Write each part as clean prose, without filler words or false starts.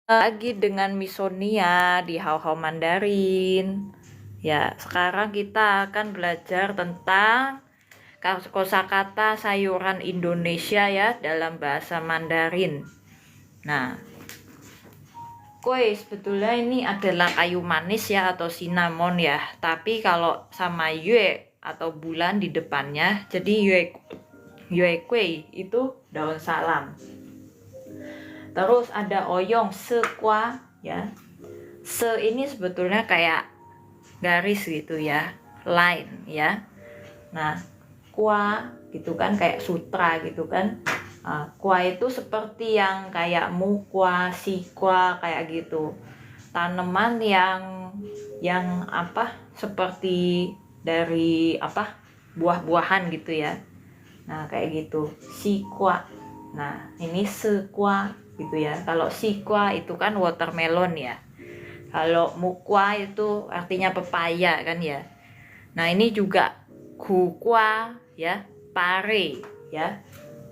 Lagi dengan Misonia di Hao Hao Mandarin. Ya, sekarang kita akan belajar tentang kosakata sayuran Indonesia ya dalam bahasa Mandarin. Nah, kue sebetulnya ini adalah kayu manis ya atau cinnamon ya. Tapi kalau sama yue atau bulan di depannya, jadi yue kue itu daun salam. Terus ada oyong sekwa ya. Se ini sebetulnya kayak garis gitu ya, line ya. Nah, kwa gitu kan kayak sutra gitu kan. Kwa itu seperti yang kayak mukwa, sikwa kayak gitu. Tanaman yang apa seperti dari apa buah-buahan gitu ya. Nah, kayak gitu. Sikwa. Nah, ini sekwa gitu ya. Kalau sikwa itu kan watermelon ya. Kalau mukwa itu artinya pepaya kan ya. Nah, ini juga hukwa ya, pare ya.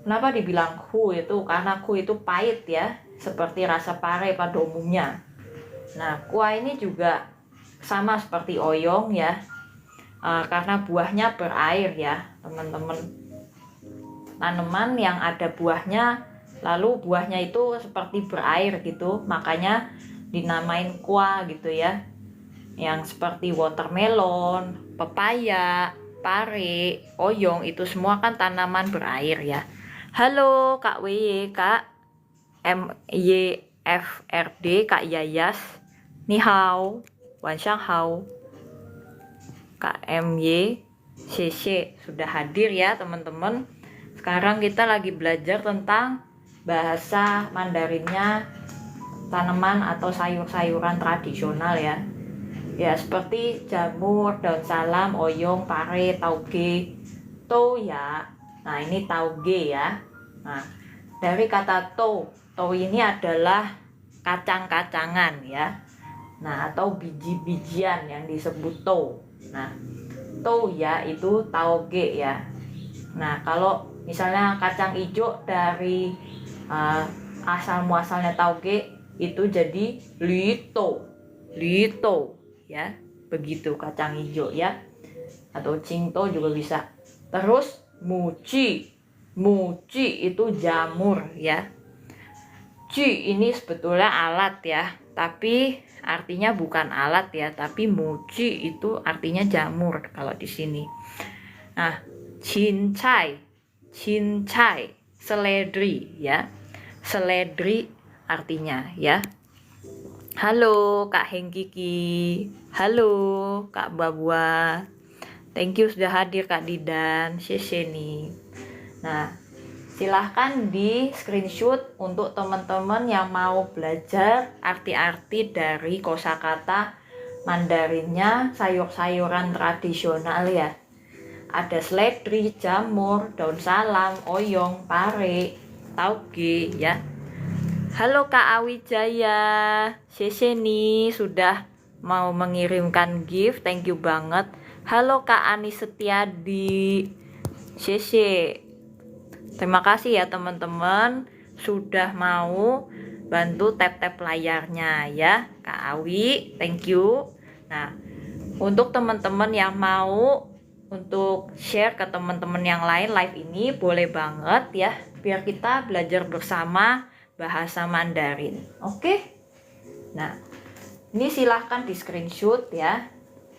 Kenapa dibilang hu itu? Karena hu itu pahit ya, seperti rasa pare pada umumnya. Nah, kwa ini juga sama seperti oyong ya. Karena buahnya berair ya, teman-teman. Tanaman yang ada buahnya, lalu buahnya itu seperti berair gitu, makanya dinamain kwa gitu ya. Yang seperti watermelon, pepaya, pare, oyong itu semua kan tanaman berair ya. Halo Kak WY, Kak MYFRD, Kak Yayas, Ni hao, Wan Xiang hao, Kak MY, CC sudah hadir ya teman-teman. Sekarang kita lagi belajar tentang bahasa Mandarinnya tanaman atau sayur-sayuran tradisional ya. Ya, seperti jamur, daun salam, oyong, pare, tauge, ya. Nah, ini tauge ya. Nah, dari kata to ini adalah kacang-kacangan ya. Nah, atau biji-bijian yang disebut to. Nah, ya itu tauge ya. Nah, kalau misalnya kacang hijau dari asal muasalnya tauge itu jadi lito ya, begitu kacang hijau ya, atau cinto juga bisa. Terus muci itu jamur ya. Ci ini sebetulnya alat ya, tapi artinya bukan alat ya, tapi muci itu artinya jamur kalau di sini. Nah, cincai, seledri ya. Seledri artinya ya. Halo Kak Hengkiki. Halo Kak Babua. Thank you sudah hadir Kak Didan. Sheshe nih. Nah, silahkan di screenshot untuk teman-teman yang mau belajar arti-arti dari kosakata Mandarinnya sayur-sayuran tradisional ya. Ada seledri, jamur, daun salam, oyong, pare, tauge ya. Halo Kak Awijaya, Sheshe nih sudah mau mengirimkan gift, thank you banget. Halo Kak Ani Setiadi, Sheshe. Terima kasih ya teman-teman sudah mau bantu tap-tap layarnya ya Kak Awi, thank you. Nah, untuk teman-teman yang mau untuk share ke teman-teman yang lain live ini boleh banget ya, biar kita belajar bersama bahasa Mandarin. Oke? Nah, ini silahkan di screenshot ya.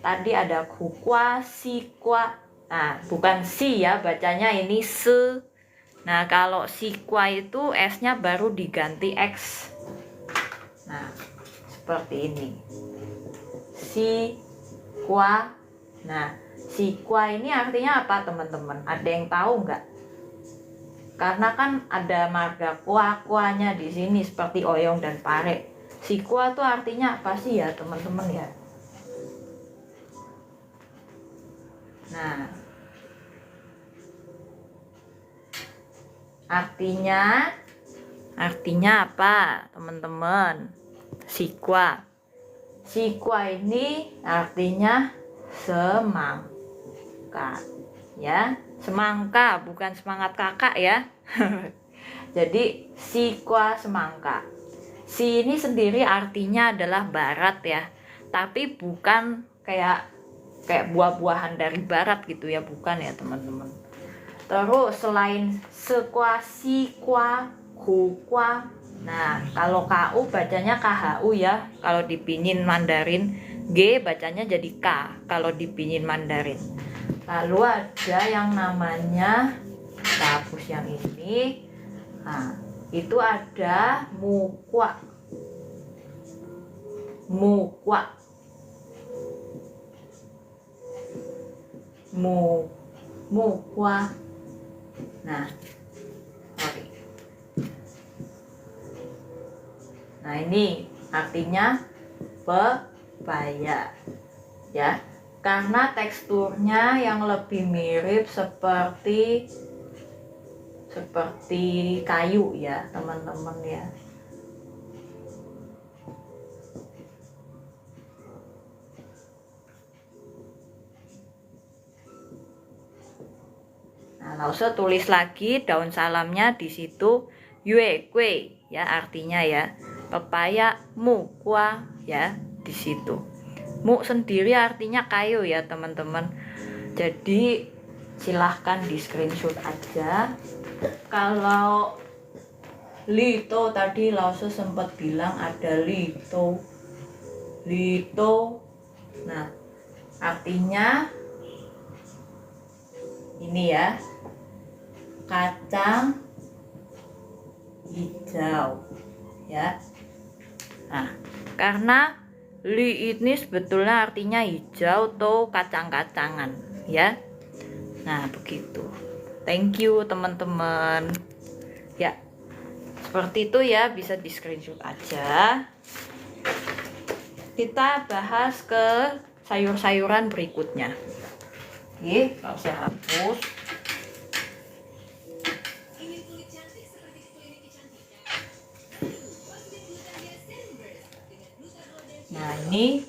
Tadi ada kukwa, sikwa. Nah, bukan si ya, bacanya ini se. Nah, kalau sikwa itu S-nya baru diganti X. Nah, seperti ini. Sikwa. Nah, sikwa ini artinya apa teman-teman? Ada yang tahu nggak? Karena kan ada marga kuah-kuahnya di sini seperti oyong dan pare. Sikwa itu artinya apa sih ya teman-teman ya? Nah, artinya apa teman-teman? Sikwa. Sikwa ini artinya semangka ya, semangka bukan semangat kakak ya. Jadi sikwa semangka. Si ini sendiri artinya adalah barat ya, tapi bukan kayak buah-buahan dari barat gitu ya, bukan ya teman-teman. Terus selain sekua, sikua, kukua, nah kalau KU bacanya KHU ya, kalau dipinyin Mandarin. G bacanya jadi K kalau dipinyin Mandarin. Lalu ada yang namanya, kita hapus yang ini. Nah, itu ada mukwa. Mukwa. Mukwa. Nah, oke. Nah, ini artinya pepaya. Ya. Karena teksturnya yang lebih mirip seperti kayu ya, teman-teman ya. Nah, Lause tulis lagi daun salamnya di situ yue kue ya, artinya ya pepaya mukwa ya di situ. Mu sendiri artinya kayu ya teman-teman. Jadi silahkan di screenshot aja. Kalau lito tadi Lause sempat bilang ada lito. Nah, artinya ini ya, kacang hijau ya. Nah, karena li ini sebetulnya artinya hijau atau kacang-kacangan ya. Nah, begitu. Thank you teman-teman. Ya, seperti itu ya, bisa di screenshot aja. Kita bahas ke sayur-sayuran berikutnya. Oke, saya hapus. Nah, ini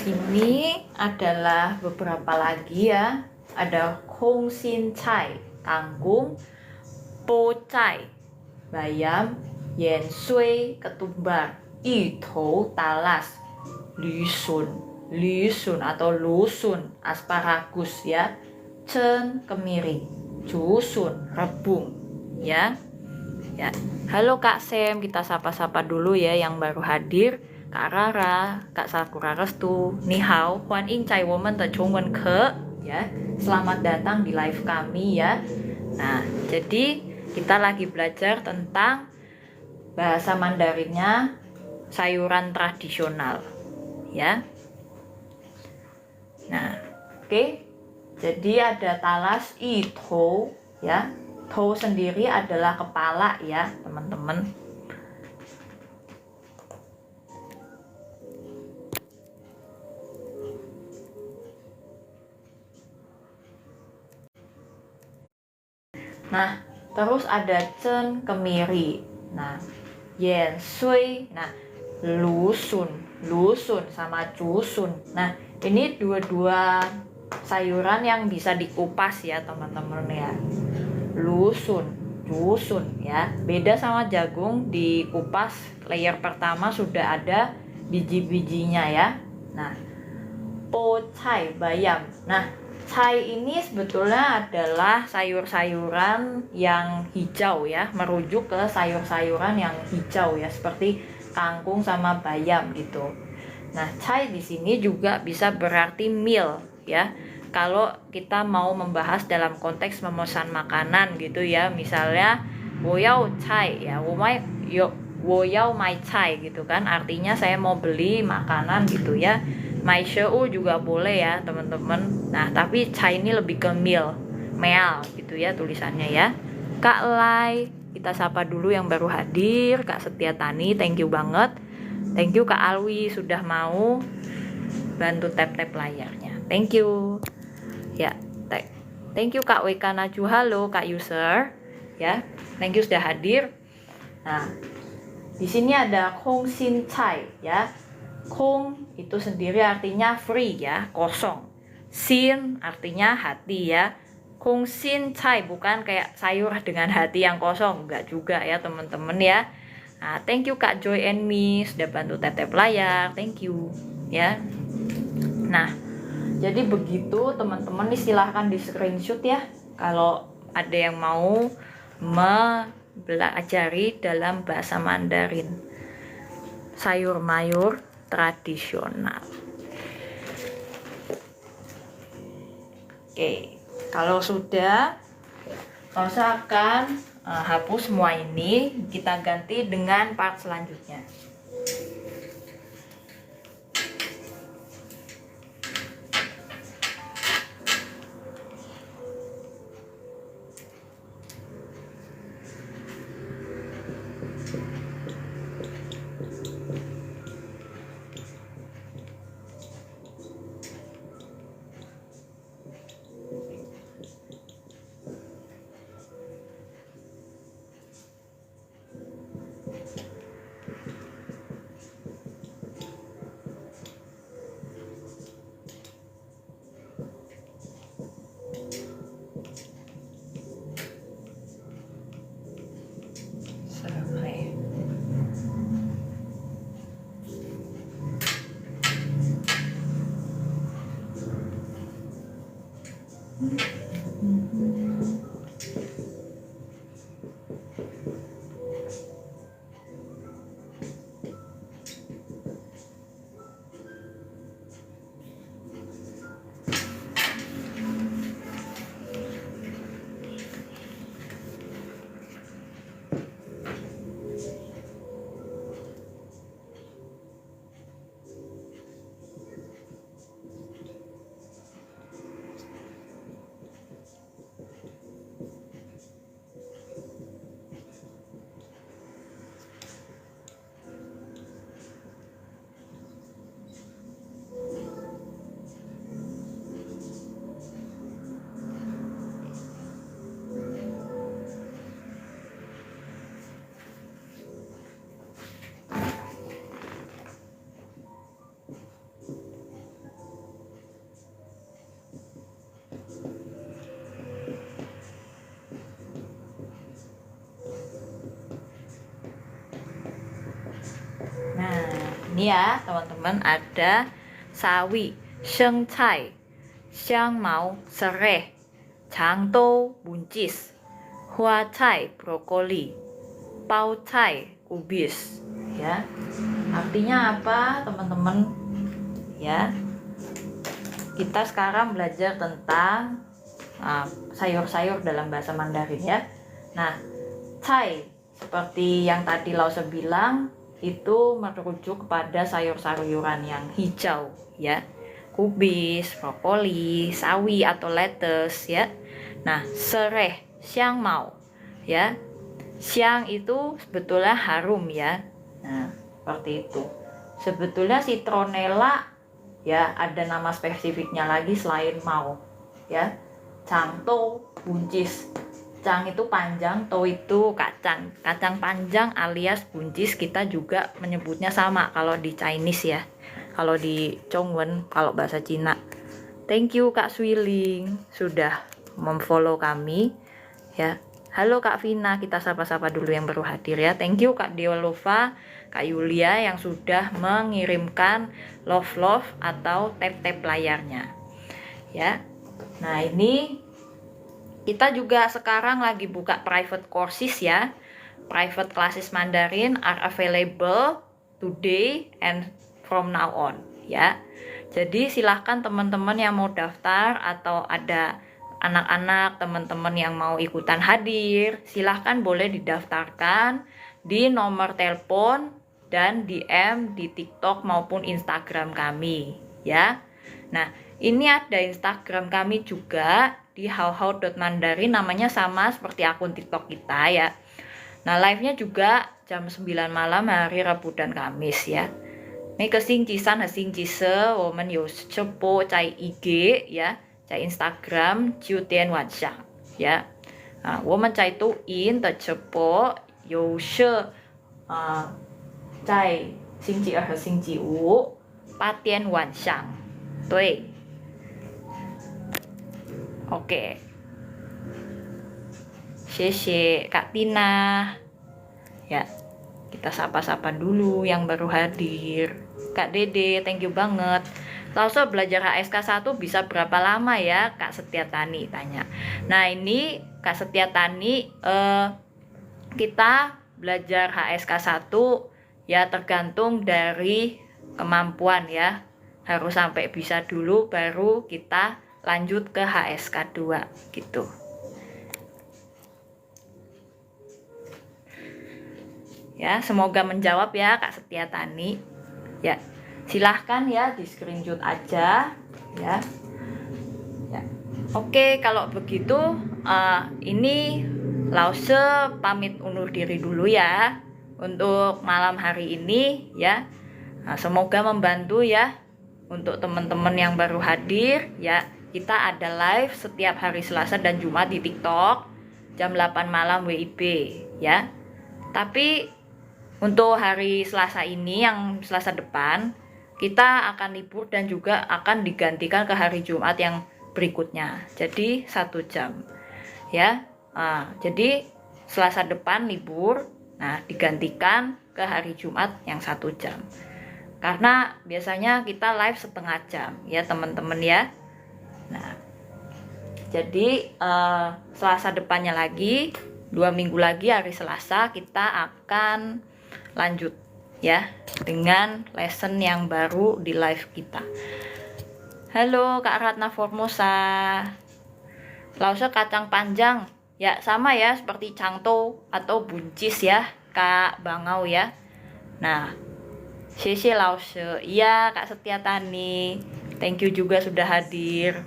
sini adalah beberapa lagi ya. Ada Kong Xin Cai, kangkung, Po Cai, bayam, Yen Sui, ketumbar, Yi Tou, talas, Lü Sun atau lusun, asparagus ya, Chen, kemiri, Ju Sun, rebung ya. Ya, halo Kak Sem, kita sapa-sapa dulu ya yang baru hadir. Kak Rara, Kak Sakura Restu, Ni hao, Huan Ing Cai Woman de Chongwen Ke, ya. Selamat datang di live kami ya. Nah, jadi kita lagi belajar tentang bahasa Mandarinnya sayuran tradisional, ya. Nah, oke. Jadi ada talas ito, ya. Tou sendiri adalah kepala ya, teman-teman. Nah, terus ada Chen, kemiri. Nah, Yen Sui, nah, Lusun sama Cusun. Nah, ini dua-dua sayuran yang bisa dikupas ya, teman-teman ya. Lusun, Cusun ya. Beda sama jagung, dikupas layer pertama sudah ada biji-bijinya ya. Nah, Po Cai, bayam. Nah, cai ini sebetulnya adalah sayur-sayuran yang hijau ya, merujuk ke sayur-sayuran yang hijau ya, seperti kangkung sama bayam gitu. Nah, cai di sini juga bisa berarti meal ya. Kalau kita mau membahas dalam konteks memesan makanan gitu ya, misalnya woyao cai ya, woyao mai cai gitu kan, artinya saya mau beli makanan gitu ya. Mai shou juga boleh ya teman-teman. Nah, tapi cai ini lebih ke meal gitu ya tulisannya ya. Kak Lai, kita sapa dulu yang baru hadir. Kak Setia Tani, thank you banget. Thank you Kak Alwi sudah mau bantu tap-tap layarnya. Thank you. Ya, thank you Kak WK Naju, halo Kak user. Ya, thank you sudah hadir. Nah, di sini ada Kong Xin Cai ya. Kong itu sendiri artinya free ya, kosong. Xin artinya hati ya. Kong Xin Cai bukan kayak sayur dengan hati yang kosong, enggak juga ya teman-teman ya. Nah, thank you Kak Joy and Me sudah bantu tap-tap layar, thank you ya. Nah, jadi begitu teman-teman, nih silahkan di screenshot ya kalau ada yang mau mempelajari dalam bahasa Mandarin sayur mayur tradisional. Oke, kalau sudah, saya akan hapus semua ini, kita ganti dengan part selanjutnya. Nah, ini ya teman-teman, ada sawi, sheng cai, xiang mao, serai, changdou, buncis, hua cai, brokoli, pao cai, kubis. Ya, artinya apa teman-teman? Ya, kita sekarang belajar tentang sayur-sayur dalam bahasa Mandarin ya. Nah, cai seperti yang tadi Lause bilang itu merujuk kepada sayur-sayuran yang hijau ya. Kubis, brokoli, sawi atau lettuce ya. Nah, serai, xiang mao ya. Xiang itu sebetulnya harum ya. Nah, seperti itu. Sebetulnya citronella ya ada nama spesifiknya lagi selain mao ya. Cangtou, buncis. Cang itu panjang, to itu kacang. Kacang panjang alias buncis kita juga menyebutnya sama kalau di Chinese ya. Kalau di Chongwen, kalau bahasa Cina. Thank you Kak Swiling sudah memfollow kami ya. Halo Kak Vina, kita sapa-sapa dulu yang baru hadir ya. Thank you Kak Deolova, Kak Yulia yang sudah mengirimkan love atau tap-tap layarnya. Ya. Nah, ini kita juga sekarang lagi buka private courses ya. Private classes Mandarin are available today and from now on ya. Jadi silahkan teman-teman yang mau daftar atau ada anak-anak teman-teman yang mau ikutan hadir, silahkan boleh didaftarkan di nomor telepon dan DM di TikTok maupun Instagram kami ya. Nah, ini ada Instagram kami juga di howhow.mandarin, namanya sama seperti akun TikTok kita ya. Nah, live-nya juga jam 9 malam hari Rabu dan Kamis ya. 每个星期三和星期四我们有直播在 IG 呀，在 Instagram 9点晚上呀。我们在抖音的直播有是在星期二和星期五8点晚上。对 ，Oke. 谢谢 Kak Tina. Ya, kita sapa-sapa dulu yang baru hadir. Kak Dede, thank you banget. Langsung belajar HSK 1 bisa berapa lama ya, Kak Setiatani tanya. Nah, ini Kak Setiatani kita belajar HSK 1 ya tergantung dari kemampuan ya. Harus sampai bisa dulu baru kita lanjut ke HSK 2 gitu. Ya, semoga menjawab ya Kak Setiatani. Ya, silahkan ya di screenshot aja ya. Ya. Oke, kalau begitu ini Lause pamit undur diri dulu ya untuk malam hari ini ya. Nah, semoga membantu ya untuk teman-teman yang baru hadir ya. Kita ada live setiap hari Selasa dan Jumat di TikTok jam 8 malam WIB ya. Tapi untuk hari Selasa ini, yang Selasa depan, kita akan libur dan juga akan digantikan ke hari Jumat yang berikutnya. Jadi 1 jam. Ya. Jadi Selasa depan libur, nah digantikan ke hari Jumat yang 1 jam. Karena biasanya kita live setengah jam ya teman-teman ya. Nah, jadi Selasa depannya lagi, 2 minggu lagi hari Selasa kita akan lanjut ya dengan lesson yang baru di live kita. Halo Kak Ratna Formosa. Lause kacang panjang ya sama ya seperti cangtou atau buncis ya Kak Bangau ya. Nah, Xie Lause. Iya Kak Setiatani. Thank you juga sudah hadir.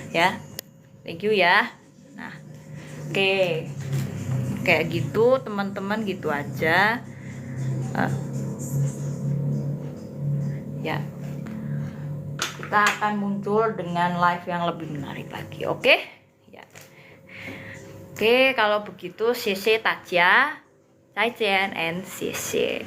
Ya. Thank you ya. Nah, oke. Kayak gitu teman-teman, gitu aja ya. Kita akan muncul dengan live yang lebih menarik lagi, oke? Ya. Oke, kalau begitu CC Taja, 再见 and CC.